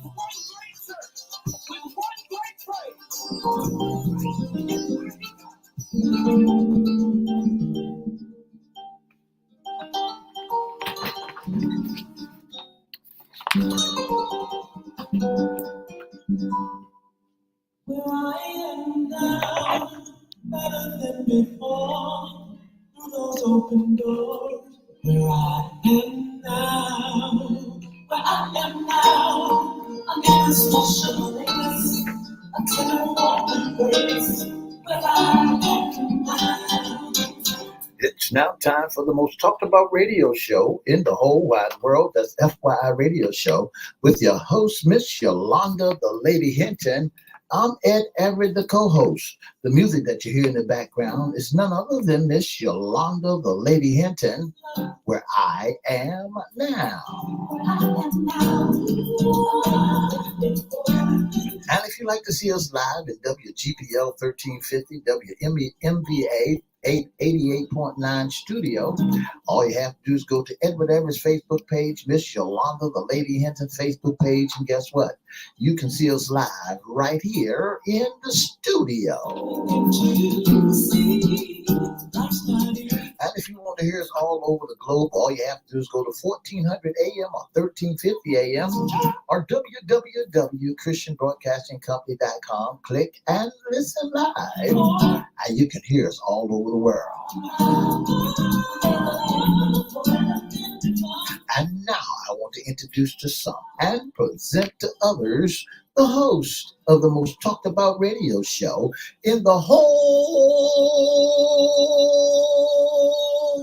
Where I am now, better than before, through those open doors. Where I am now, I'm in a special place, a tender warm embrace. Where I am now. It's now time for the most talked about radio show in the whole wide world. That's FYI Radio Show with your host, Miss Yolanda, the Lady Hinton. I'm Ed Everett, the co-host. The music that you hear in the background is none other than Miss Yolanda, the Lady Hinton, Where I Am Now. And if you'd like to see us live at WGPL 1350, WMVA 88.9 studio, all you have to do is go to Edward Everett's Facebook page, Miss Yolanda, the Lady Hinton Facebook page, and guess what? You can see us live right here in the studio. And if you want to hear us all over the globe, all you have to do is go to 1400 AM or 1350 AM or www.christianbroadcastingcompany.com. Click and listen live. And you can hear us all over the world. And now I want to introduce to some and present to others the host of the most talked about radio show in the whole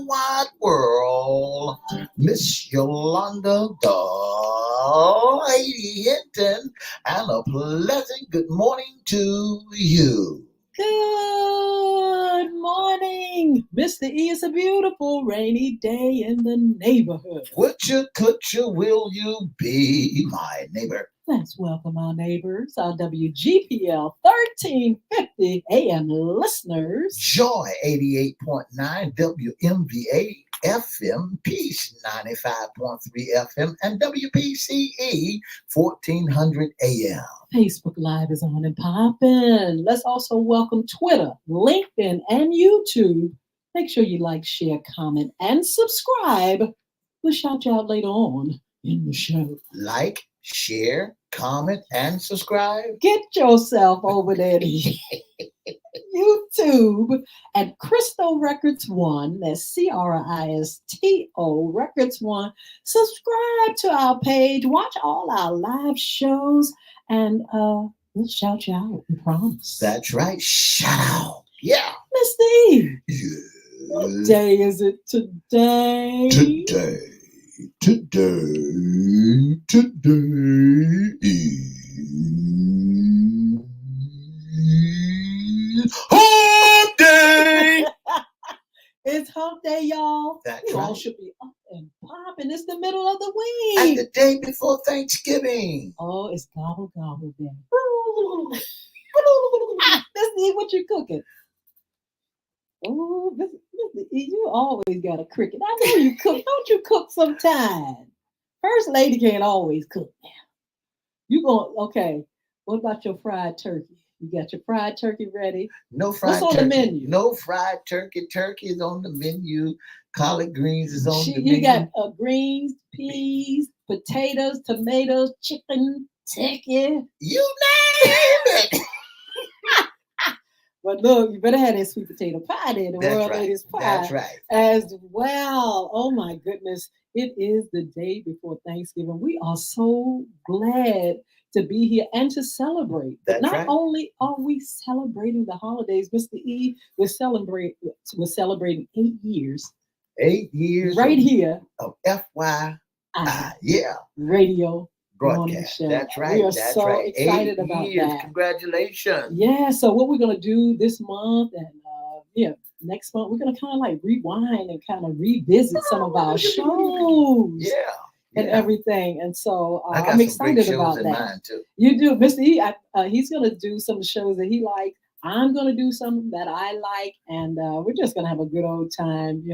wide world, Miss Yolanda, the Lady Hinton, and a pleasant good morning to you. Good morning. Mr. E, it's a beautiful rainy day in the neighborhood. Would you, could you, will you be my neighbor? Let's welcome our neighbors, our WGPL 1350 AM listeners. Joy 88.9 WMVA FM, Peace 95.3 FM, and WPCE 1400 AM. Facebook Live is on and popping. Let's also welcome Twitter, LinkedIn, and YouTube. Make sure you like, share, comment, and subscribe. We'll shout you out later on in the show. Like, share, comment, and subscribe. Get yourself over there to YouTube at Crystal Records One. That's CRISTO Records One. Subscribe to our page. Watch all our live shows, and we'll shout you out. We promise. That's right. Shout out. Yeah. Mr. E. Yes. What day is it today? Today is Hump Day. It's Hump Day, y'all. That's we right. all should be up and popping. It's the middle of the week. And the day before Thanksgiving. Oh, it's gobble gobble day. Mr. E, what you cooking? Oh, Mr. E, you always got a cricket. I know you cook. Don't you cook sometime? First lady can't always cook now. You going, okay, what about your fried turkey? You got your fried turkey ready? No fried What's turkey. on the menu? No fried turkey. Turkey is on the menu. Collard greens is on the menu. You got greens, peas, potatoes, tomatoes, chicken, turkey. You name it. But look, you better have that sweet potato pie there, the That's World right. Ladies Pie. That's right. As well. Oh my goodness. It is the day before Thanksgiving. We are so glad to be here and to celebrate. But That's not right. only are we celebrating the holidays, Mr. E, we're celebrating 8 years. 8 years. Right here. Of FYI. Yeah. Radio. Broadcast. That's right. We are That's so right. excited 8 about years. that. Congratulations. Yeah. So what we're going to do this month and next month, we're going to kind of like rewind and kind of revisit some of our shows. Yeah. And everything. And so I got I'm some excited great shows about in that. mind too. You do. Mr. E, he's going to do some shows that he likes. I'm going to do something that I like. And we're just going to have a good old time,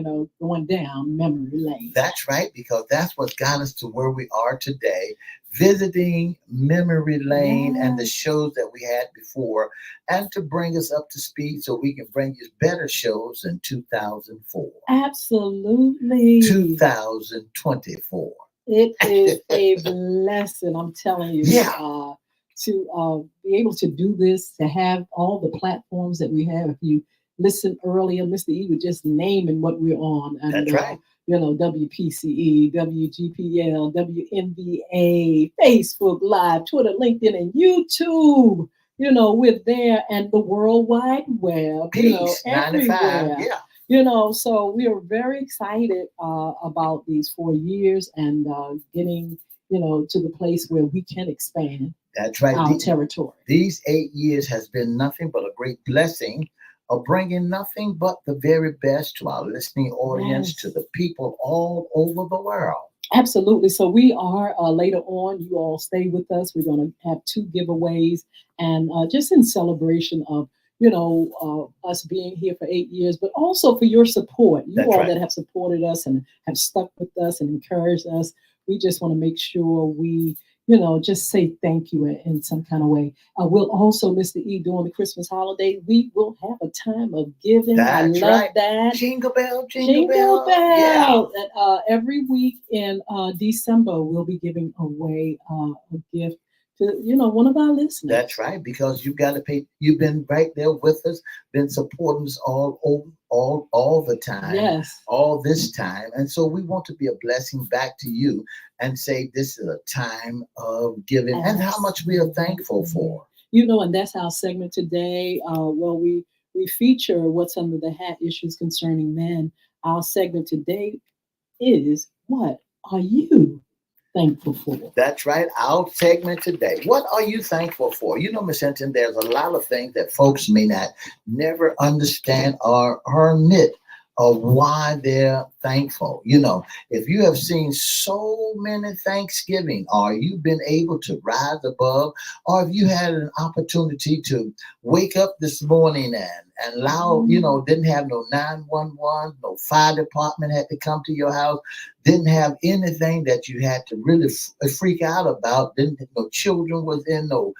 going down memory lane. That's right, because that's what got us to where we are today. visiting memory lane and the Yes, shows that we had before, and to bring us up to speed so we can bring you better shows in 2004, absolutely. 2024. It is a blessing, I'm telling you, Yeah, to be able to do this, to have all the platforms that we have. If you listen earlier, Mr. E was just naming what we're on, and that's right. WPCE, WGPL, WNBA, Facebook Live, Twitter, LinkedIn, and YouTube. We're there, and the World Wide Web. Peace, 95. Everywhere. Yeah, So we are very excited about these 4 years and getting, to the place where we can expand that's right. our territory. These 8 years has been nothing but a great blessing of bringing nothing but the very best to our listening audience, to Yes. the people all over the world. Absolutely. So we are later on. You all stay with us. We're going to have two giveaways, and just in celebration of us being here for 8 years, but also for your support. You That's all right. that have supported us and have stuck with us and encouraged us. We just want to make sure we just say thank you in some kind of way. We'll also, Mr. E, during the Christmas holiday, we will have a time of giving. I That's love right. that. Jingle bell, jingle Jingle bell. Yeah. bell. Every week in December, we'll be giving away a gift to one of our listeners. That's right, because you got to pay. You've been right there with us, been supporting us all over, all the time, Yes, all this time, and so we want to be a blessing back to you and say this is a time of giving and how much we are thankful absolutely. for. And that's our segment today. Well, we feature what's under the hat issues concerning men. Our segment today is what are you thankful for? That's right. Our segment today. What are you thankful for? Miss Hinton, there's a lot of things that folks may not never understand or admit of why they're thankful. If you have seen so many Thanksgiving, or you've been able to rise above, or if you had an opportunity to wake up this morning and allow, didn't have no 911, no fire department had to come to your house, didn't have anything that you had to really freak out about. Didn't no children was in, no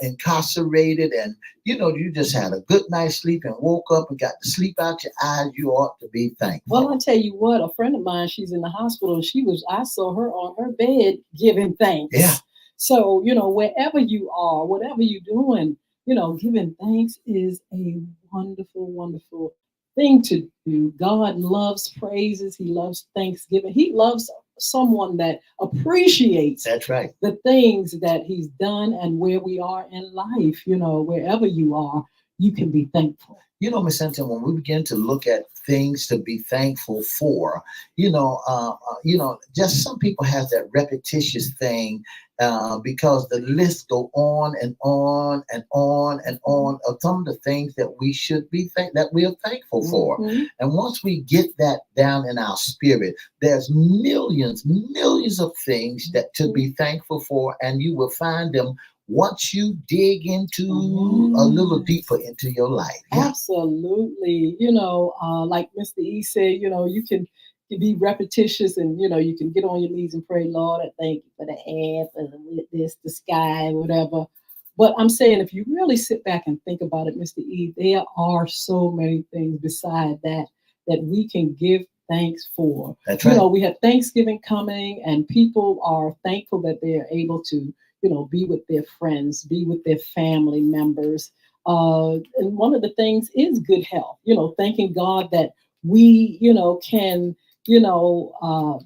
incarcerated, and you just had a good night's sleep and woke up and got to sleep out your eyes. You ought to be thankful. Well, I tell you what, a friend of mine, she's in the hospital. I saw her on her bed giving thanks. Yeah, So, wherever you are, whatever you're doing, giving thanks is a wonderful, wonderful thing to do. God loves praises. He loves thanksgiving. He loves someone that appreciates that's right. the things that he's done and where we are in life. Wherever you are, you can be thankful. Miss Hinton, when we begin to look at things to be thankful for, just some people have that repetitious thing because the list go on and on and on and on of some of the things that we should be that we are thankful for. Mhm. And once we get that down in our spirit, there's millions of things that to be thankful for, and you will find them once you dig into a little deeper into your life. Yeah. Absolutely. Like Mr. E said, you can be repetitious and, you can get on your knees and pray, Lord, I thank you for the air, for the sky, whatever. But I'm saying if you really sit back and think about it, Mr. E, there are so many things beside that we can give thanks for. That's right. We have Thanksgiving coming and people are thankful that they are able to be with their friends, be with their family members. And one of the things is good health, thanking God that we, can,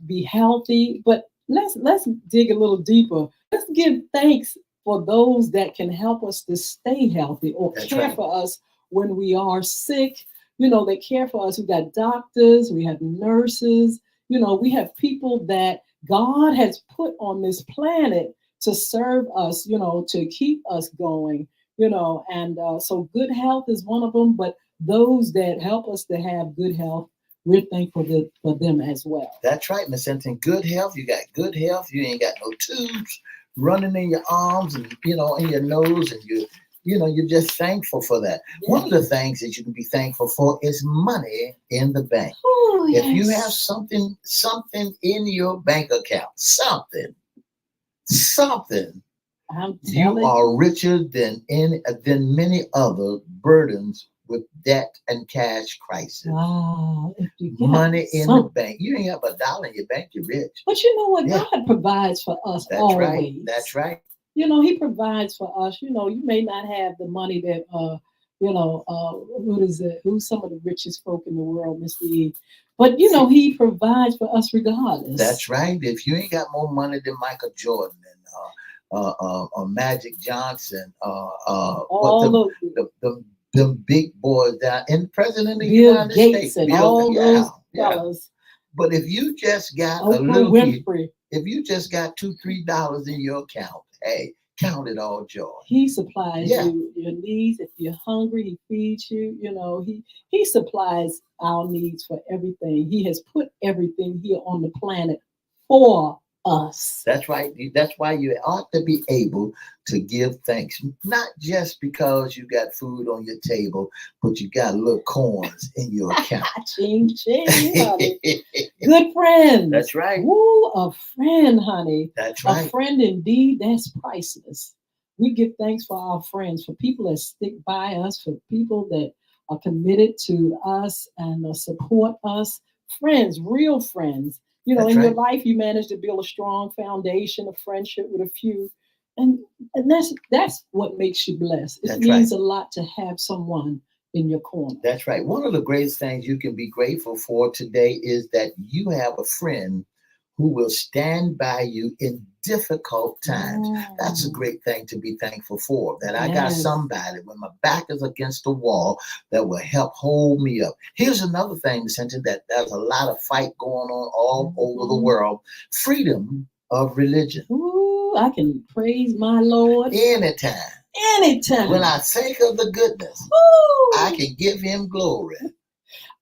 be healthy. But let's dig a little deeper. Let's give thanks for those that can help us to stay healthy or That's care right. for us when we are sick. They care for us. We got doctors, we have nurses, we have people that God has put on this planet to serve us, to keep us going, and so good health is one of them. But those that help us to have good health, we're thankful for them as well. That's right, Miss Hinton. Good health. You got good health. You ain't got no tubes running in your arms and in your nose, and you're just thankful for that. Yeah. One of the things that you can be thankful for is money in the bank. Ooh, If you yes. have something in your bank account, something, something, I'm you telling are you. richer than many other burdens with debt and cash crisis. Wow, if you got Money in the some. bank. You ain't have a dollar in your bank, you're rich. But you know what? Yeah, God provides for us that's right. That's always. right. He provides for us. You may not have the money that what is it? Who's some of the richest folk in the world, Mr. E? But he provides for us regardless. That's right. If you ain't got more money than Michael Jordan and Magic Johnson, what All of the big boys down and President of the Bill United Gates States, and Bill, all yeah, those yeah. fellas, But if you just got a Oprah little bit, Winfrey. if you just got $2, $3 in your account, hey, count it all joy. He supplies Yeah, you your needs. If you're hungry, he feeds you. He supplies our needs for everything. He has put everything here on the planet for us. that's right. That's why you ought to be able to give thanks, not just because you got food on your table, but you got little coins in your account. Ching ching, honey. Good friends. That's right. Woo, a friend, honey. That's A right. friend indeed, that's priceless. We give thanks for our friends, for people that stick by us, for people that are committed to us and support us. Friends, real friends. That's In your right. life, you manage to build a strong foundation of friendship with a few. And that's what makes you blessed. It That's right. means a lot to have someone in your corner. That's right. One of the greatest things you can be grateful for today is that you have a friend who will stand by you in difficult times. That's a Mm, great thing to be thankful for. That I got yes. somebody when my back is against the wall that will help hold me up. Here's another thing, Cynthia, that there's a lot of fight going on all over the Mhm. world. Freedom of religion. Ooh, I can praise my Lord Anytime. When anytime. I think of the goodness, I Ooh, can give him glory.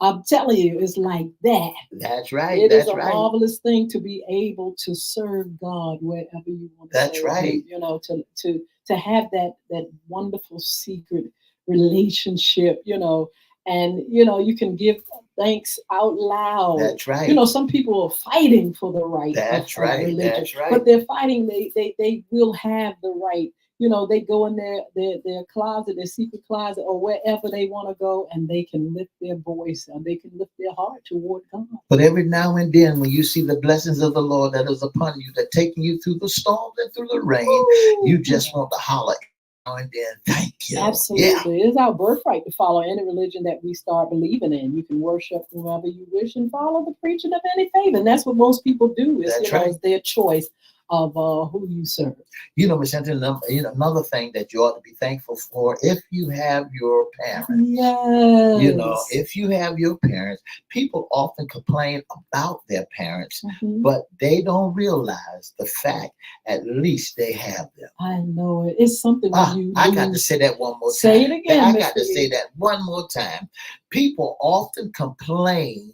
I'm telling you, it's like that. That's right. It is That's a right. marvelous thing to be able to serve God wherever you want to That's serve right. Him. To have that wonderful secret relationship. And you can give thanks out loud. That's right. Some people are fighting for the right That's of right. religion, That's right. but they're fighting. They will have the right. They go in their closet, their secret closet, or wherever they want to go, and they can lift their voice and they can lift their heart toward God. But every now and then, when you see the blessings of the Lord that is upon you, that taking you through the storms and through the rain, you Ooh, just want to holler now and then, thank you. Yeah, absolutely. It is our birthright to follow any religion that we start believing in. You can worship whomever you wish and follow the preaching of any faith. And that's what most people do is, that's right. is their choice of who you serve. Miss Cynthia, another thing that you ought to be thankful for if you have your parents. Yes. If you have your parents, people often complain about their parents, Mhm. but they don't realize the fact at least they have them. I know it. It's something when you I got to lose. say that one more Say time. it again, I got Mr. to say E. that one more time. People often complain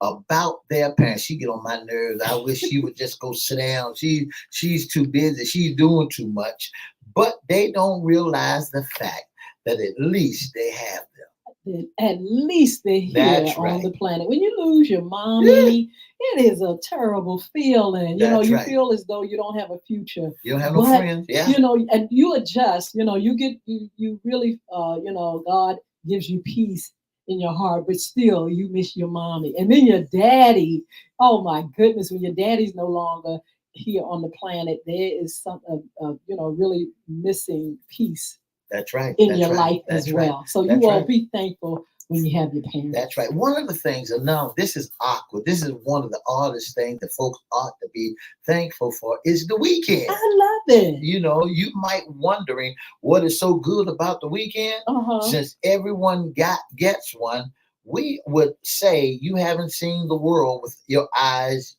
about their parents. She get on my nerves. I wish she would just go sit down. She's too busy. She's doing too much. But they don't realize the fact that at least they have them. At least they're here That's on right. the planet. When you lose your Yeah, mommy, it is a terrible feeling. that's You right. feel as though you don't have a future. You don't have no But friends. Yeah, and you adjust. You really God gives you peace in your heart, but still you miss your mommy. And then your daddy. Oh my goodness, when your daddy's no longer here on the planet, there is some really missing peace that's right. in That's your right. life as That's right. well. So you That's all right. be thankful when you have your That's parents. right. One of the things, and now this is awkward. This is one of the oddest things that folks ought to be thankful for is the weekend. I love it. You might wondering what is so good about the weekend. Uh-huh. Since everyone gets one, we would say you haven't seen the world with your eyes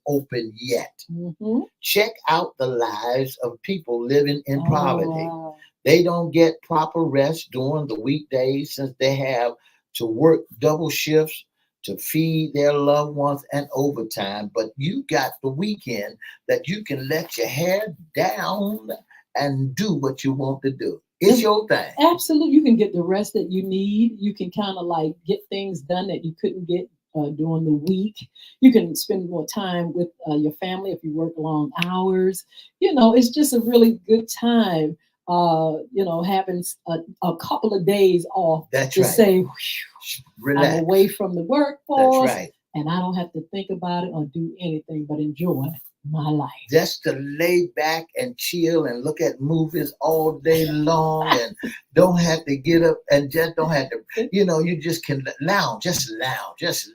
open yet. Mm-hmm. Check out the lives of people living in Oh poverty. wow. They don't get proper rest during the weekdays since they have to work double shifts to feed their loved ones and overtime. But you got the weekend that you can let your hair down and do what you want to do. It's your thing. Absolutely. You can get the rest that you need. You can kind of like get things done that you couldn't get during the week. You can spend more time with your family if you work long hours. It's just a really good time. Having a couple of days off That's to right. say, I'm Relax. away from the That's workforce right. and I don't have to think about it or do anything but enjoy my life. Just to lay back and chill and look at movies all day long and don't have to get up and just don't have to, you just can lounge, just lounge, Yes.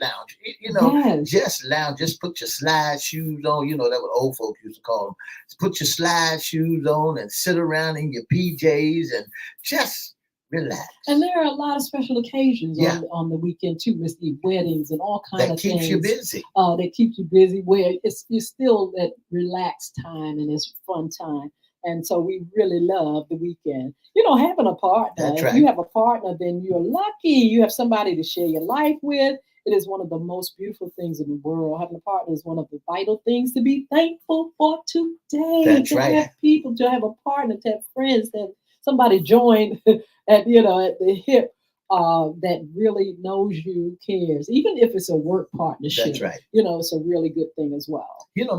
just lounge, just put your slide shoes on, that what old folks used to call them. Put your slide shoes on and sit around in your PJs and just relax. And there are a lot of special occasions Yeah. on the weekend too, Miss E, weddings and all kind That of keeps things. you busy. That keeps you busy. Where it's still that relaxed time and it's fun time. And so we really love the weekend. Having a partner. That's If right. you have a partner, then you're lucky. You have somebody to share your life with. It is one of the most beautiful things in the world. Having a partner is one of the vital things to be thankful for today. That's To right. have people, to have a partner, to have friends, to have somebody join at the hip that really knows you, cares, even if it's a work partnership. That's right. It's a really good thing as well.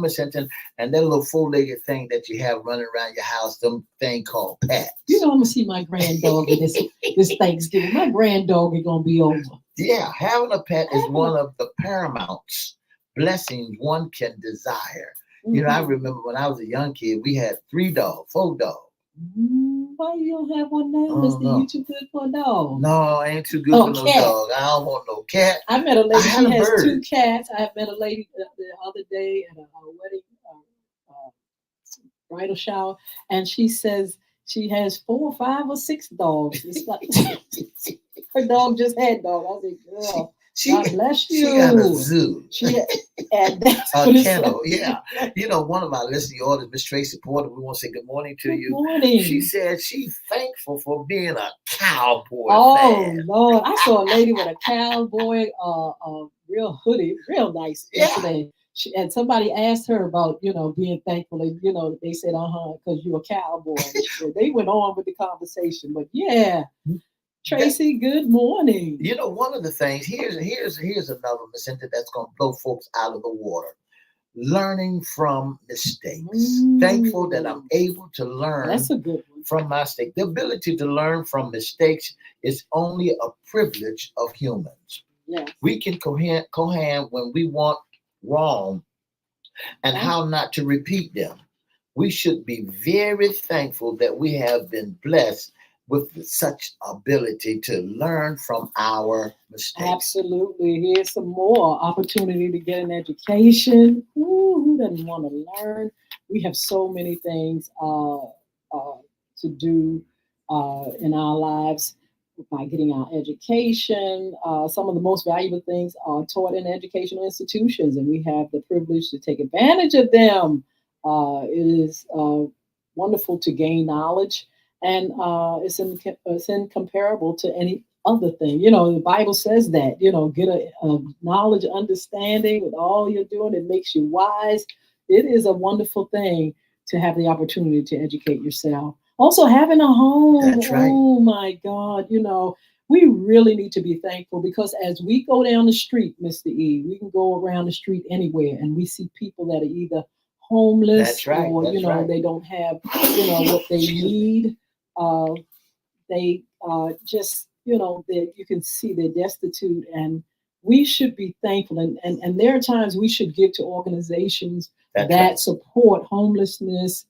Miss Hinton, and that little four-legged thing that you have running around your house, them thing called pets. I'm gonna see my granddoggy this Thanksgiving. My granddoggy gonna be over. Yeah, having a pet is one of the paramount blessings one can desire. I remember when I was a young kid, we had 4 dogs. Why you don't have one now, Oh, Mister? no. You too good for a dog. No, I ain't too good for no cat. dog. I don't want no cat. I met a I lady. had She a has bird. 2 cats. I met a lady the other day at a wedding bridal shower, and she says she has 4, 5, or 6 dogs. It's like her dog just had dog. I said, girl, God bless you. She got a zoo. And that's A what it's kennel, like. yeah. One of our listening audience, Miss Tracy Porter, we want to say good morning to Good you. morning. She said she's thankful for being a cowboy fan. Lord, I saw a lady with a cowboy, real hoodie, real nice Yeah. yesterday. And somebody asked her about, being thankful. And, they said, because you're a cowboy. They went on with the conversation. But yeah, Tracy, good morning. One of the things, here's another, Miss Cynthia, that's going to blow folks out of the water. Learning from mistakes. Thankful that I'm able to learn. That's a good one. From my mistake. The ability to learn from mistakes is only a privilege of humans. Yes. We can cohand when we want wrong and how not to repeat them. We should be very thankful that we have been blessed with such ability to learn from our mistakes. Absolutely. Here's some more opportunity to get an education. Ooh, who doesn't want to learn? We have so many things to do in our lives by getting our education. Some of the most valuable things are taught in educational institutions, and we have the privilege to take advantage of them. It is wonderful to gain knowledge, and it's incomparable to any other thing. The Bible says that, get a knowledge, understanding with all you're doing. It makes you wise. It is a wonderful thing to have the opportunity to educate yourself. Also, having a home. That's right. Oh my God, we really need to be thankful because as we go down the street, Mr. E, we can go around the street anywhere and we see people that are either homeless. That's right. Or, That's right. they don't have, what they need. They just, that you can see they're destitute, and we should be thankful. And there are times we should give to organizations that support homelessness,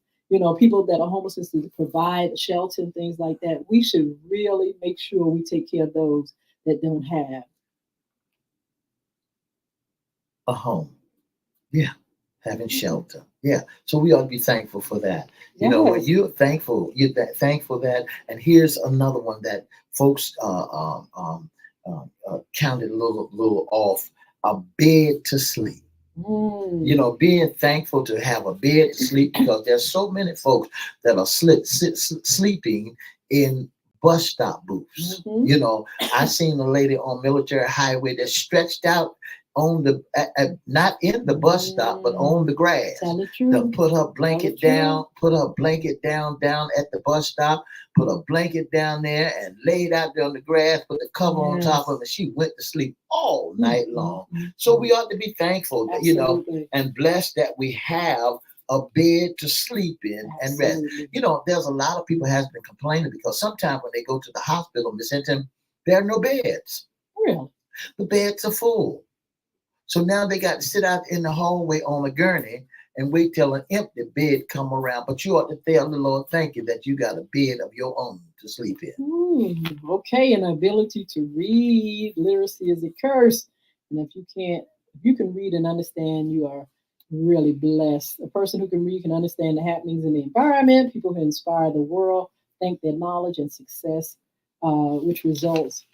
people that are homeless, to provide shelter and things like that. We should really make sure we take care of those that don't have a home. Yeah. Having shelter. Yeah. So we ought to be thankful for that. Yes. When you're thankful thankful that, and here's another one that folks counted a little off, a bed to sleep. Being thankful to have a bed to sleep, because there's so many folks that are sleeping in bus stop booths. I seen a lady on Military Highway that stretched out not in the bus stop, but on the grass. Tell the To truth. put her Tell the blanket truth. down, down at the bus stop, put a blanket down there and laid out there on the grass, put the cover on top of it. She went to sleep all night long. So we ought to be thankful that, Absolutely. and blessed that we have a bed to sleep in and rest. Absolutely. There's a lot of people has been complaining because sometimes when they go to the hospital, Miss Hinton, there are no beds. Really? The beds are full. So now they got to sit out in the hallway on a gurney and wait till an empty bed come around. But you ought to tell the Lord, thank you that you got a bed of your own to sleep in. Okay, an ability to read. Literacy is a curse. And if you can read and understand, you are really blessed. A person who can read can understand the happenings in the environment. People who inspire the world think their knowledge and success, which results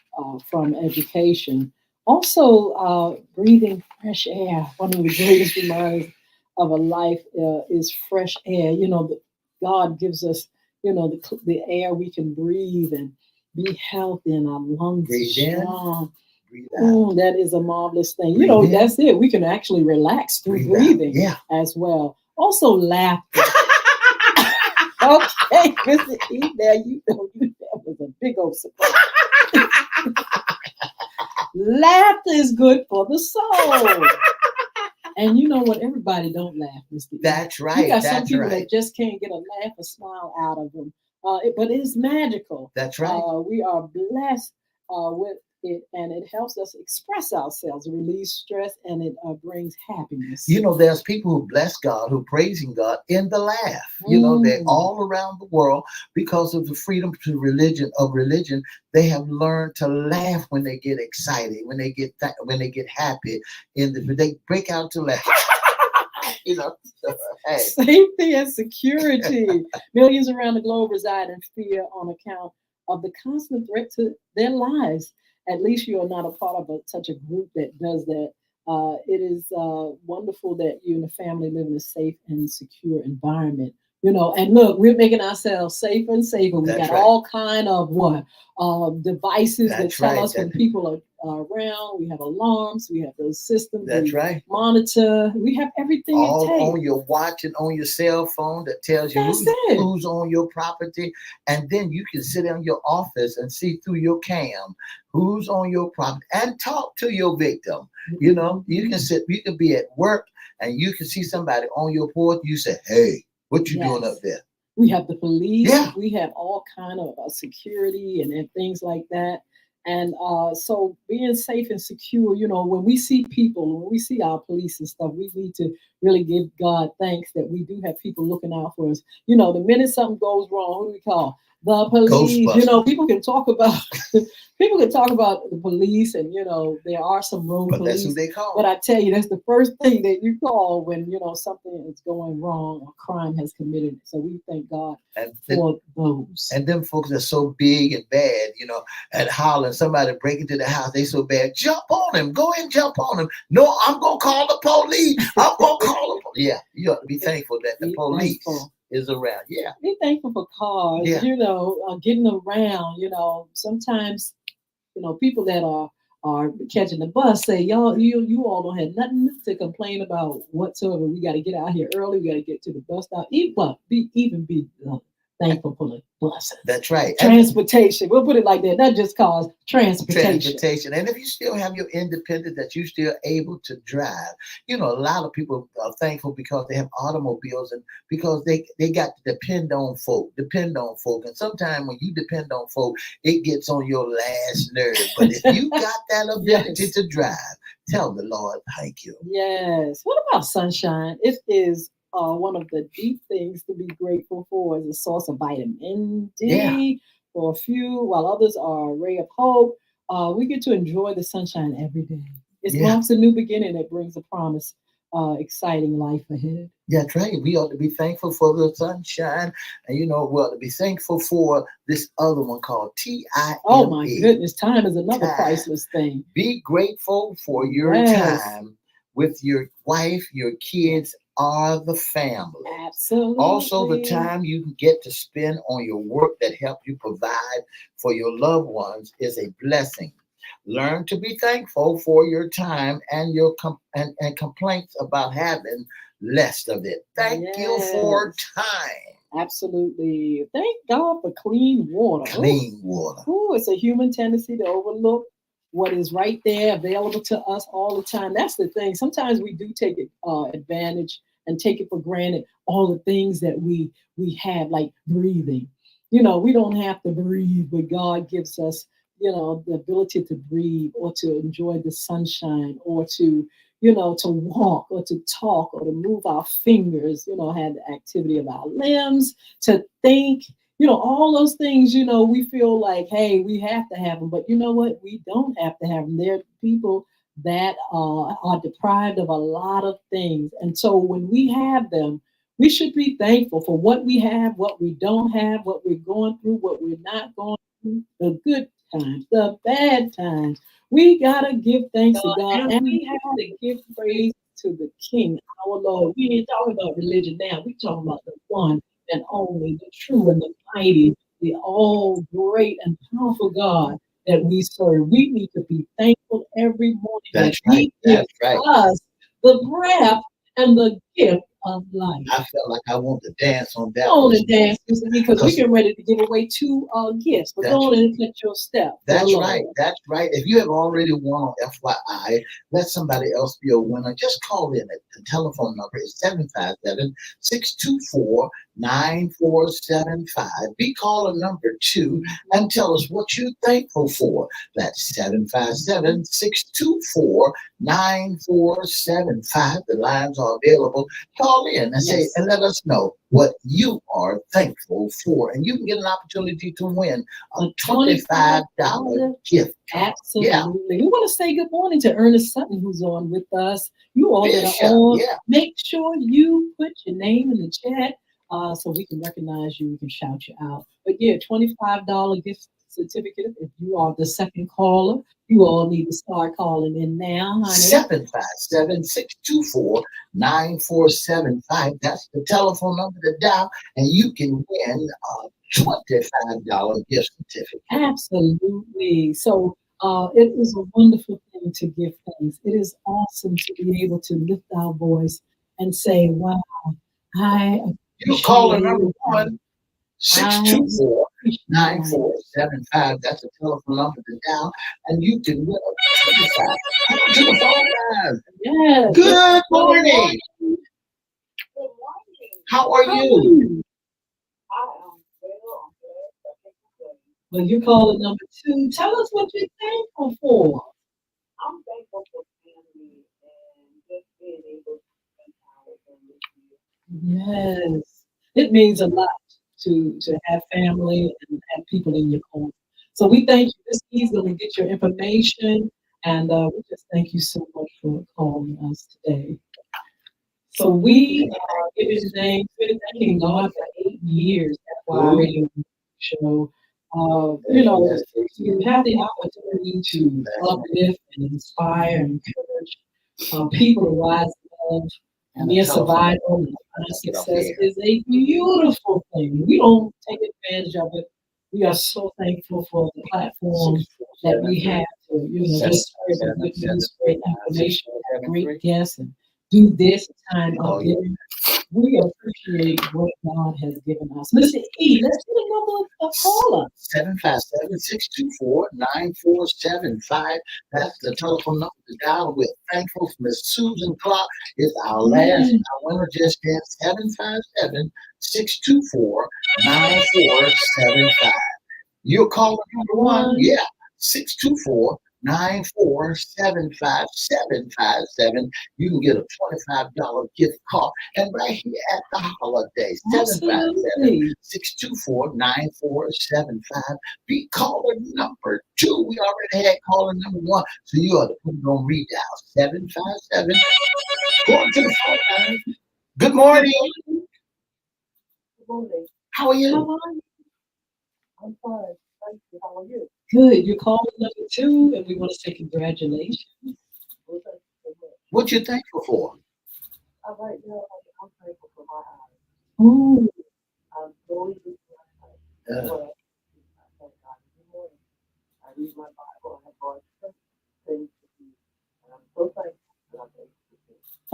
from education. Also, breathing fresh air. One of the greatest reminders of a life is fresh air. God gives us, the air we can breathe and be healthy, and our lungs are Breathe in, strong. breathe out. That is a marvelous thing. Breathe in, That's it. We can actually relax through breathe out. breathing Yeah. as well. Also, laughter. Okay, Mr. E, there that was a big old surprise. Laughter is good for the soul. And you know what? Everybody don't laugh, Mr. E. That's right. You got some That's people right. that just can't get a laugh or smile out of them. But it's magical. That's right. We are blessed with it, and it helps us express ourselves, release stress, and it brings happiness. There's people who bless God, who praising God in the laugh. They're all around the world because of the freedom to religion. They have learned to laugh when they get excited, when they get happy. They break out to laugh. Hey. Safety and security. Millions around the globe reside in fear on account of the constant threat to their lives. At least you are not a part of such a group that does that. It is wonderful that you and the family live in a safe and secure environment. And look, we're making ourselves safer and safer. We got all kind of devices that tell us when people are around. We have alarms. We have those systems. That's right. Monitor. We have everything all it takes. On your watch and on your cell phone that tells you who's on your property. And then you can sit in your office and see through your cam who's on your property and talk to your victim. You can be at work and you can see somebody on your porch. You say, hey, what you doing up there? We have the police. Yeah. We have all kind of security and things like that. And so being safe and secure, when we see people, when we see our police and stuff, we need to really give God thanks that we do have people looking out for us. The minute something goes wrong, who do we call? The police. People can talk about the police, and there are some road but police. That's who they call. But I tell you, that's the first thing that you call when something is going wrong or crime has committed. So we thank God for those. And them folks are so big and bad, at hollering, somebody break into the house, they so bad, jump on him, go and jump on him. No, I'm gonna call the police. I'm gonna call the police. Yeah, you ought to be thankful that the police is around. Yeah. Be thankful for cars, getting around, sometimes, people that are catching the bus say, y'all, you all don't have nothing to complain about whatsoever. We got to get out here early. We got to get to the bus stop. Be thankful for the buses. That's right. Transportation. We'll put it like that. Not just cars, transportation. And if you still have your independence, that you still able to drive. A lot of people are thankful because they have automobiles and because they got to depend on folk. And sometimes when you depend on folk, it gets on your last nerve. But if you got that ability to drive, tell the Lord, thank you. Yes. What about sunshine? It is one of the deep things to be grateful for, is a source of vitamin D for a few, while others are a ray of hope. We get to enjoy the sunshine every day. It marks a new beginning. It brings a promise, exciting life ahead. That's right. We ought to be thankful for the sunshine. And, we ought to be thankful for this other one called TIME. Oh, my goodness. Time is another priceless thing. Be grateful for your time with your wife, your kids, are the family. Absolutely. Also, the time you get to spend on your work that help you provide for your loved ones is a blessing. Learn to be thankful for your time and and complaints about having less of it. Thank you for Yes. time. Absolutely. Thank God for clean water. Oh, Clean water. oh, it's a human tendency to overlook what is right there available to us all the time. That's the thing. Sometimes we do take it, advantage and take it for granted. All the things that we have, like breathing. We don't have to breathe, but God gives us, the ability to breathe or to enjoy the sunshine or to walk or to talk or to move our fingers, have the activity of our limbs, to think, all those things, we feel like, hey, we have to have them. But you know what? We don't have to have them. There are people that are deprived of a lot of things. And so when we have them, we should be thankful for what we have, what we don't have, what we're going through, what we're not going through, the good times, the bad times. We got to give thanks to God and we have to give praise to the King, our Lord. We ain't talking about religion now. We talking about the one and only, the true and the mighty, the all great and powerful God that we serve. We need to be thankful every morning that That's right. He gives That's right. us the breath and the gift of life. I felt like I want to dance on that Go on one. and dance, Mr. B, because we're Because getting ready to give away two gifts. But that's go on and set your step for the That's Lord. right. That's right. If you have already won on FYI, let somebody else be a winner. Just call in. The telephone number is 757-624-9475. Be caller number 2 and tell us what you're thankful for. That's 757-624-9475. The lines are available. Call in and say Yes. and let us know what you are thankful for. And you can get an opportunity to win a $25 gift card. Absolutely. Yeah, We want to say good morning to Ernest Sutton, who's on with us. You all that are Bishop. on, Yeah, make sure you put your name in the chat so we can recognize you. We can shout you out. But yeah, $25 gift certificate if you are the second caller. You all need to start calling in now, honey. 757-624-9475. That's the telephone number to dial, and you can win a $25 gift certificate. Absolutely. So it is a wonderful thing to give thanks. It is awesome to be able to lift our voice and say, wow, I You call the appreciate number you. one six I two four appreciate nine you. four seven five. That's the telephone number to dial, and you can win a 25. Come on to the phone line. Yes. Good morning. Good How are you? morning. Well, you're calling number 2. Tell us what you're thankful for. Yes, it means a lot to have family and have people in your corner. So we thank you. This is going to get your information, and we just thank you so much for calling us today. So we are giving thanks, we're thanking God for 8 years. That's why I radio show. You have the opportunity to uplift and inspire and encourage people to rise above mere survival and find success is a beautiful thing. We don't take advantage of it. We are so thankful for the platform that we have to, just spread the good news, spread information, have great guests, and do this time of giving. We appreciate what God has given us. Mr. E, let's get another caller. 757-624-9475. That's the telephone number to dial with. Thankful for Miss Susan Clark is our last. Our winner just did 757-624-9475. You're calling number one? Yeah. 624-9475-7577. You can get a $25 gift card. And right here at the holiday, 757-624-9475. Be caller number 2. We already had caller number 1. So you ought to put it on redial. 757. Going to the phone line. Good morning. How are you? I'm fine. Thank you. How are you? Good. You're calling number 2, and we want to say congratulations. What you thankful for? Right now, I'm thankful for my eyes. Oh. I'm going to my eyes. I read my Bible. I have God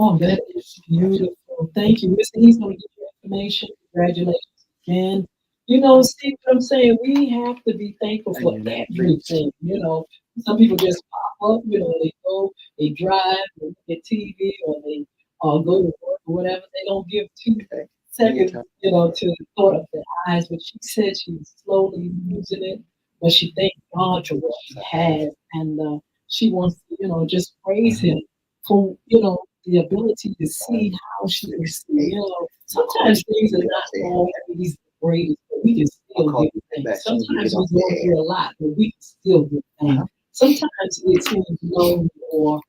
Oh, that is beautiful. Thank you. Mr. He's going to get your information. Congratulations again. See what I'm saying? We have to be thankful for everything. Some people just pop up, they go, they drive, they look at TV, or they go to work or whatever. They don't give 2 seconds, to the thought of their eyes. But she said she's slowly losing it, but she thanks God for what she has. And she wants to, just praise Him for, the ability to see how she can see. Sometimes things are not always the greatest, but we can still give thanks. Sometimes we go through a lot, but we can still give thanks. Sometimes it seems low or,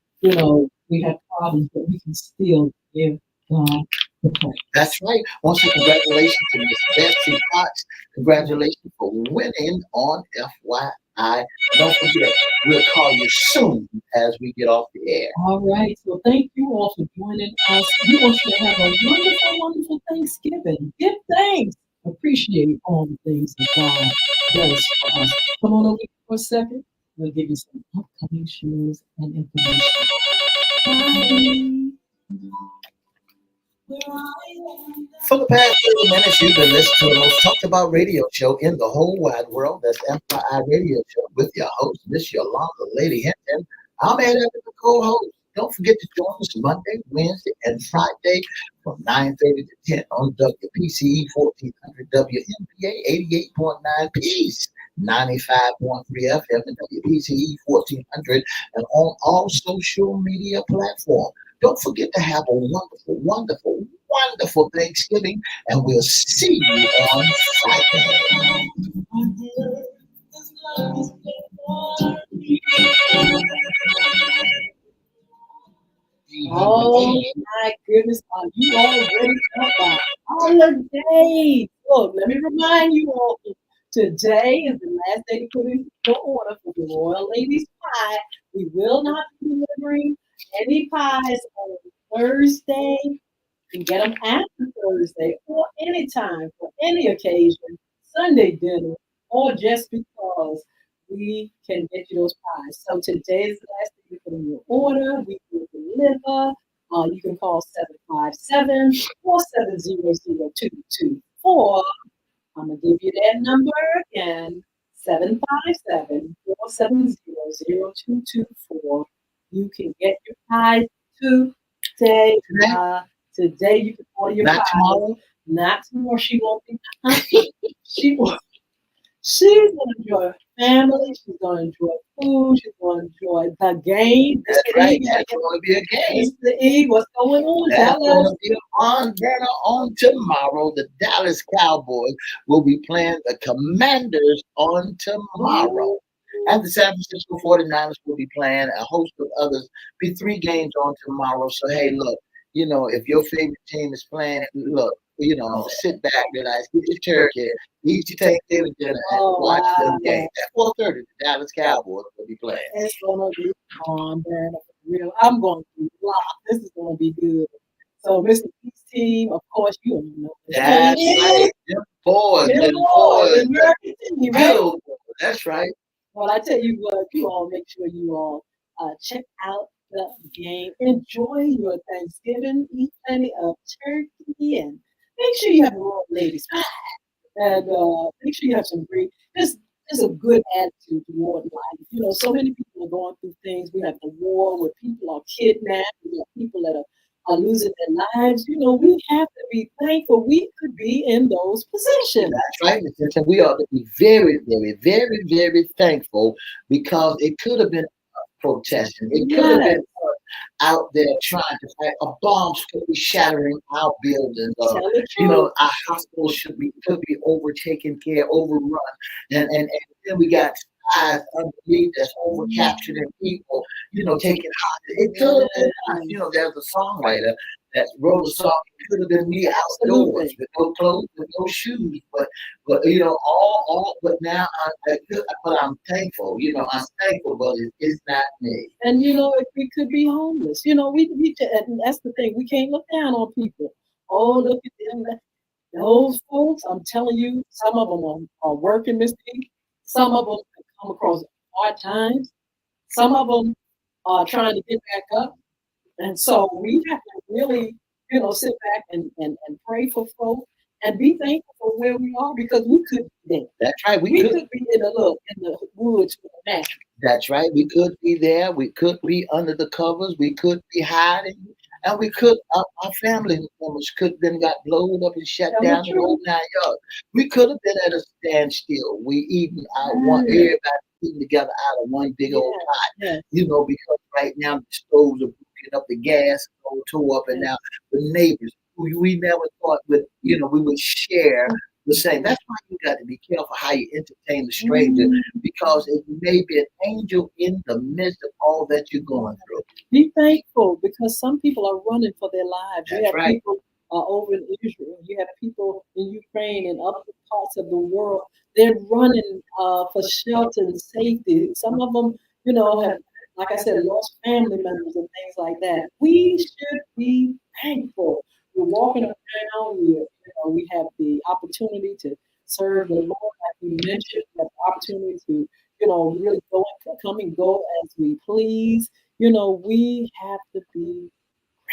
we have problems, but we can still give God the praise. That's right. Once again, congratulations to Miss Betsy Potts. Congratulations for winning on FYI. Don't forget, we'll call you soon as we get off the air. All right. So thank you all for joining us. We want you to have a wonderful, wonderful Thanksgiving. Give thanks. Appreciate all the things that God does for us. Come on over here for a second. We'll give you some upcoming shows and information. Bye. For the past 30 minutes, you've been listening to the most talked about radio show in the whole wide world. That's FYI Radio Show with your host, Miss Yolanda Lady Hinton. I'm Ed Evans, the co-host. Don't forget to join us Monday, Wednesday, and Friday from 9:30 to 10 on WPCE 1400 WMPA 88.9 Peace, 95.3 FM and WPCE 1400, and on all social media platforms. Don't forget to have a wonderful, wonderful, wonderful Thanksgiving, and we'll see you on Friday. Oh my goodness, are you all ready for the holidays? Look, let me remind you all, today is the last day to put in your order for the Royal Ladies Pie. We will not be delivering any pies on Thursday. You can get them after Thursday or anytime for any occasion, Sunday dinner, or just because we can get you those pies. So today is the last day to put in your order. We will deliver. You can call 757-470-0224. I'm going to give you that number again, 757-470-0224. You can get your pies today. Today you can order your Not pie. tomorrow. Not tomorrow. She won't be. She will. She's going to enjoy her family. She's going to enjoy food. She's going to enjoy the game. That's right. That's going to be a game. Mr. E, what's going on? That's Tell going us. to be on burner on tomorrow. The Dallas Cowboys will be playing the Commanders on tomorrow. And the San Francisco 49ers will be playing a host of others. Be 3 games on tomorrow. So, hey, look, if your favorite team is playing, look, sit back, relax, get your turkey, eat your Thanksgiving dinner, and watch them games. At 4:30, the Dallas Cowboys will be playing. It's going to be on burner for real. I'm going to be locked. This is going to be good. So, Mr. Pete's team, of course, you don't know. That's right. Them boys. American team, right? That's right. Well, I tell you what, you all make sure you all check out the game. Enjoy your Thanksgiving. Eat plenty of turkey and make sure you have a Royal Ladies Pie. And make sure you have some great, just a good attitude toward life. So many people are going through things. We have the war where people are kidnapped. We have people that are losing their lives. We have to be thankful we could be in those positions. That's right, Mr. Hinton. We ought to be very, very, very, very thankful because it could have been protesting. It could have been out there trying to fight. A bomb could be shattering our buildings. Our hospitals could be overtaken care, overrun, and then we got spies underneath that's over capturing people. Taking hostage. It could have been us. There's a songwriter that wrote a song. It could have been me outdoors with no clothes, with no shoes, but but now I'm thankful. I'm thankful, but it's not me. And we could be homeless. And that's the thing. We can't look down on people. Oh, look at them. Those folks, I'm telling you, some of them are working, Mr. E. Some of them have come across hard times. Some of them trying to get back up. And so we have to really, sit back and pray for folk and be thankful for where we are because we could be there. That's right. We could be in the woods with a mattress. That's right. We could be there. We could be under the covers. We could be hiding. And we could, our family members could then got blown up and shut Tell the down the whole truth. 9 yards. We could have been at a standstill. We eating out one, Yeah, everybody eating together out of one big old yeah, pot. yeah, Because right now the stoves are booking up, the gas is all tore up, and yeah. now the neighbors who we never thought would, we would share the same. That's why you got to be careful how you entertain the stranger Mm. because it may be an angel in the midst of all that you're going through. Be thankful because some people are running for their lives. You That's have right. people over in Israel. You have people in Ukraine and other parts of the world. They're running for shelter and safety. Some of them, have, like I said, lost family members and things like that. We should be thankful. We're walking around. We have the opportunity to serve the Lord, like we mentioned. We have the opportunity to, really go and come and go as we please. We have to be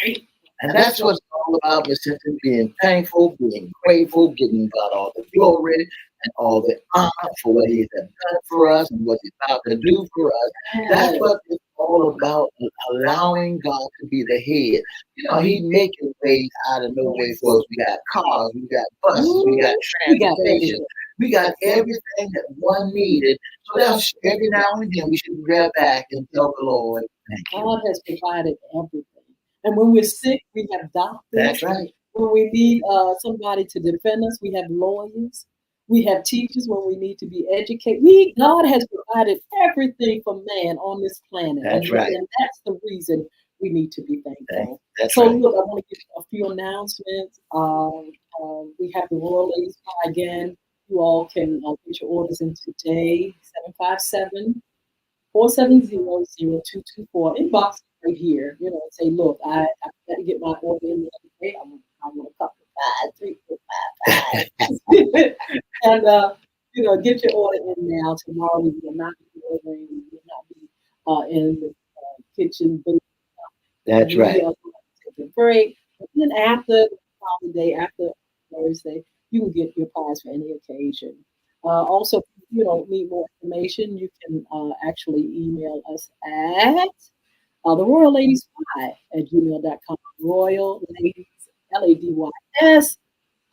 grateful. And That's that's what what it's all about, Miss Cynthia, being thankful, being grateful, giving God all the glory and all the honor for what He has done for us and what He's about to do for us. That's has. what it's all about, allowing God to be the head. He making ways out of no way for us. We got cars, we got buses, we got We got transportation, everything. we got everything that one needed. So that's every now and then we should grab back and tell the Lord, thank you. God has provided everything. And when we're sick, we have doctors. That's right. When we need somebody to defend us, we have lawyers. We have teachers when we need to be educated. God has provided everything for man on this planet. That's right. And that's the reason we need to be thankful. That's So, right. look, I want to give a few announcements. We have the Royal Ladies Pie again. You all can get your orders in today, 757 470-0224. Inbox right here. Say, look, I got to get my order in the other day. I want a cup of 5, 3, 4, 5, 5. And, get your order in now. Tomorrow we will not be ordering. We will not be in the kitchen. But That's we right. are going to take a break. And then after the holiday, after Thursday, you can get your pies for any occasion. Also, if you don't need more information, you can actually email us at the Royal Ladies Pie at gmail.com. Royal Ladies, Ladys,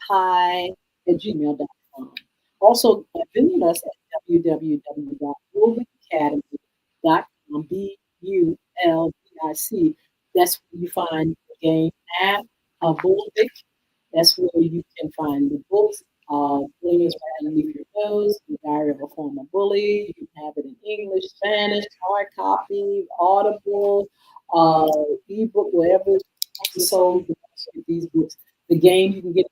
pie at gmail.com. Also, visit us at www.bulbicacademy.com. Bulbic. That's where you find the game app, Bulbic. That's where you can find the books. Bullying is right underneath your nose. The Diary of a Former Bully. You can have it in English, Spanish, hard copy, Audible, ebook, wherever it's sold. You can get these books. The game you can get.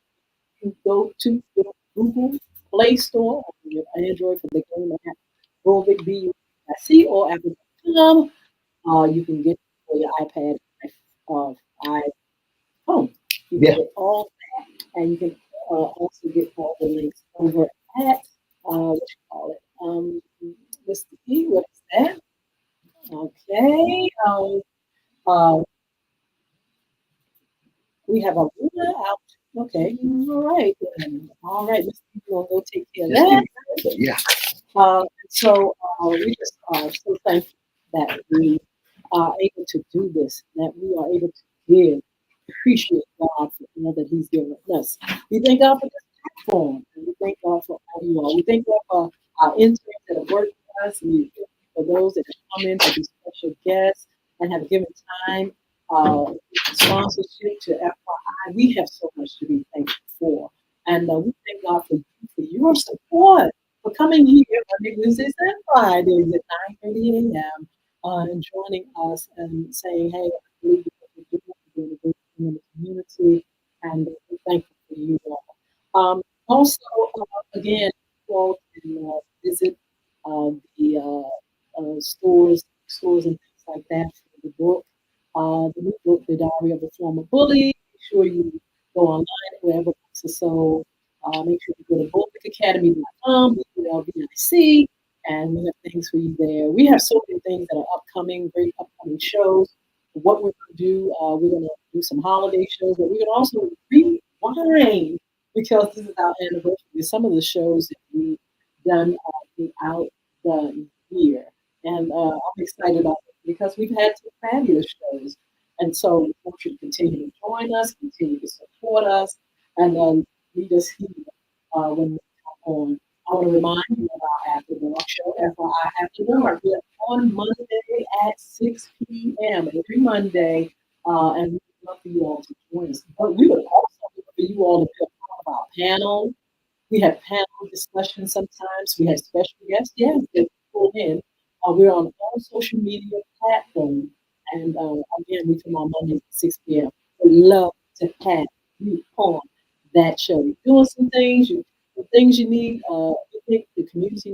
You go to the Google Play Store or your Android for the game app. Bulbic B-U-I-C or Apple.com. You can get it for your iPad, iPhone. You can Yeah. get all and you can also get all the links over at what you call it. Mr. E, what is that? Okay. Uh, we have a ruler out. Okay. All right. Then. All right, Mr. E, we'll go take care of Just that. yeah. We just are so thankful that we are able to do this, that we are able to give. Appreciate God for all that He's given us. We thank God for this platform. And we thank God for all you all. We thank God for our interns that have worked with us. We thank you for those that have come in to be special guests and have given time, sponsorship to FYI. We have so much to be thankful for. And we thank God for you, for your support, for coming here Monday, Wednesdays, and Fridays at 9:30 a.m. And joining us and saying, hey, I believe what you're doing in the community, and we're thankful for you all. Also, again, you all can visit the stores and things like that for the book. The new book, The Diary of a Former Bully. Make sure you go online wherever books are sold. Make sure you go to bulbicacademy.com, BULBIC. and we have things for you there. We have so many things that are upcoming, great upcoming shows. What we're going to do, we're going to do some holiday shows, but we're going to also rewind because this is our anniversary. Some of the shows that we've done throughout the year, and I'm excited about it because we've had some fabulous shows, and so we want you to continue to join us, continue to support us, and lead us here when we come on. I want to remind you of our After Dark show, FYI After Dark. We're on Monday at 6 p.m. every Monday, and we would love for you all to join us. But we would also love for you all to be a part of our panel. We have panel discussions sometimes. We have special guests. Yes, they pull in. We're on all social media platforms. And again, we come on Mondays at 6 p.m. We love to have you on that show. You're doing some things, the things you need, you think the community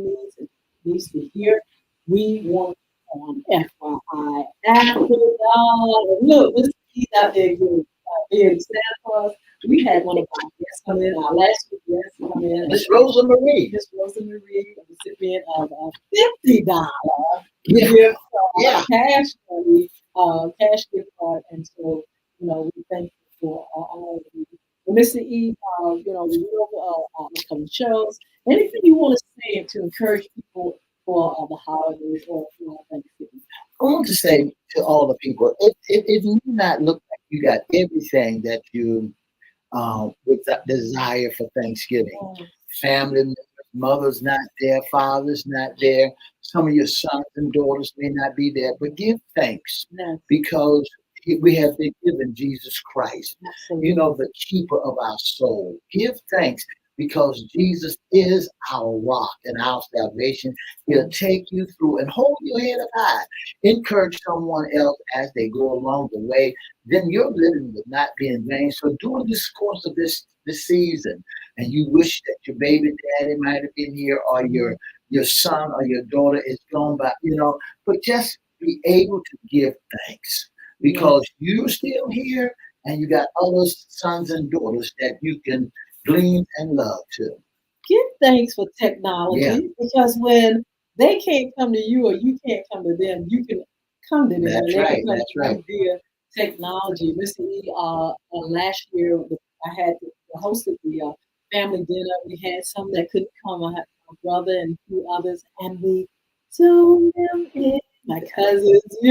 needs to hear. We want on FYI after dark. Look, this is out there being Santa Claus. We had one of our guests come in, our last week guest come in. Miss Rosa Marie. Miss Rosa Marie, a recipient of a $50 Yeah. gift Yeah. cash money, cash gift card. And so, we thank you for all of you. Well, Mr. E, we love upcoming shows. Anything you want to say to encourage people for the holidays or Thanksgiving? I want to say to all the people, if you not look like you got everything that you with that desire for Thanksgiving, family members, mother's not there, father's not there, some of your sons and daughters may not be there, but give thanks Yes. because we have been given Jesus Christ, Absolutely. the keeper of our soul. Give thanks because Jesus is our rock and our salvation. He'll take you through and hold your head up high. Encourage someone else as they go along the way. Then your living will not be in vain. So during this course of this season, and you wish that your baby daddy might have been here, or your son or your daughter is gone by, but just be able to give thanks because you're still here and you got other sons and daughters that you can glean and love too. Give thanks for technology Yeah. because when they can't come to you or you can't come to them, you can come to them. That's and they right. can come That's to right. you via technology. Mr. E, last year I had hosted the family dinner. We had some that couldn't come. I had my brother and a few others, and we zoomed them in. My cousins, we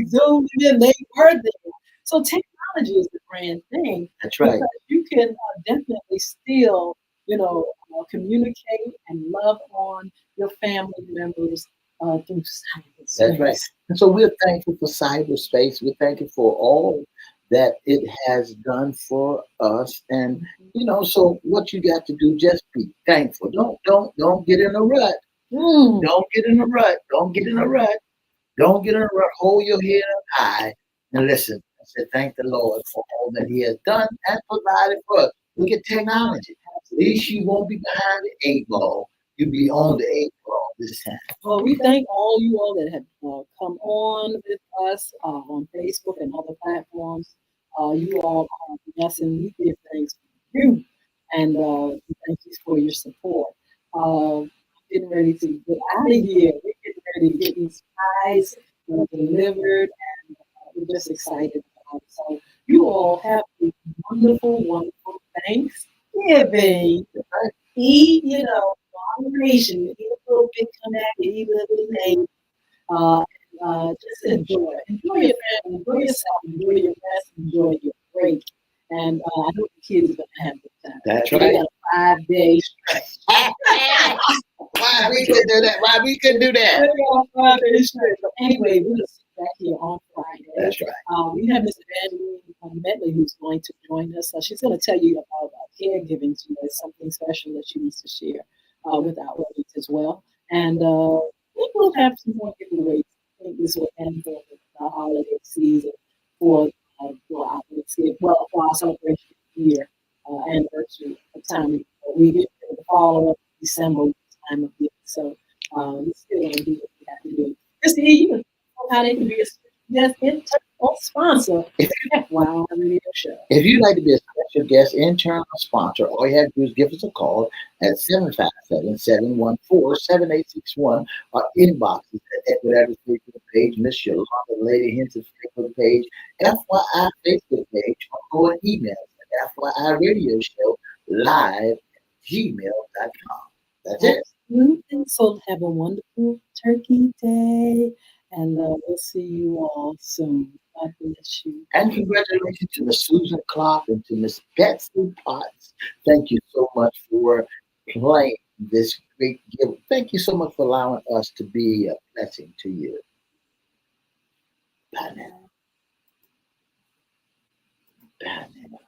zoomed them in. They were there. So technology is the grand thing That's right. because you can definitely still communicate and love on your family members through cyberspace. That's right. And so we're thankful for cyberspace. We're thankful for all that it has done for us. And so what you got to do, just be thankful. Don't get in a rut. Don't get in a rut. Don't get in a rut. Don't get in a rut. Hold your head up high and listen. I said, thank the Lord for all that He has done and provided for us. Look at technology. At least you won't be behind the 8 ball. You'll be on the 8 ball this time. Well, we thank all you all that have come on with us on Facebook and other platforms. You all are a blessing. We give thanks to you, and we thank you for your support. Getting ready to get out of here. We're getting ready to get these pies delivered, and we're just excited about it. So you all have a wonderful, wonderful Thanksgiving. Eat, moderation. Eat a little bit, come back and eat a little late. Just enjoy. Enjoy your family, enjoy yourself, enjoy your rest, enjoy your break. And I know the kids are going to have a good time. That's They right. got a 5-day stretch. Why we could do that? Why we could do They that? got a 5-day stretch. But anyway, we're going to sit back here on Friday. That's right. We have Miss Evangeline Medley who's going to join us. She's going to tell you about caregiving. She has something special that she needs to share with our audience as well. And I think we'll have some more giveaways. I think this will end for the holiday season for our Thanksgiving, well, for our celebration year anniversary of time. We get to the follow up December time of year. So we still going to do what we have to do. Christy, you know how they can be a yes, or sponsor If the FYI Radio Show. If you'd like to be a special guest, intern, or sponsor, all you have to do is give us a call at 757-714-7861 or inbox us at whatever Facebook page, Miss Yolanda Lady Hinton's Facebook page, FYI Facebook page, or go and email us at FYI Radio Show live at gmail.com. That's it. Absolutely. So have a wonderful Turkey Day, and we'll see you all soon. God bless you. And congratulations to Miss Susan Clark and to Miss Betsy Potts. Thank you so much for playing this great gift. Thank you so much for allowing us to be a blessing to you. Bye now. Bye now.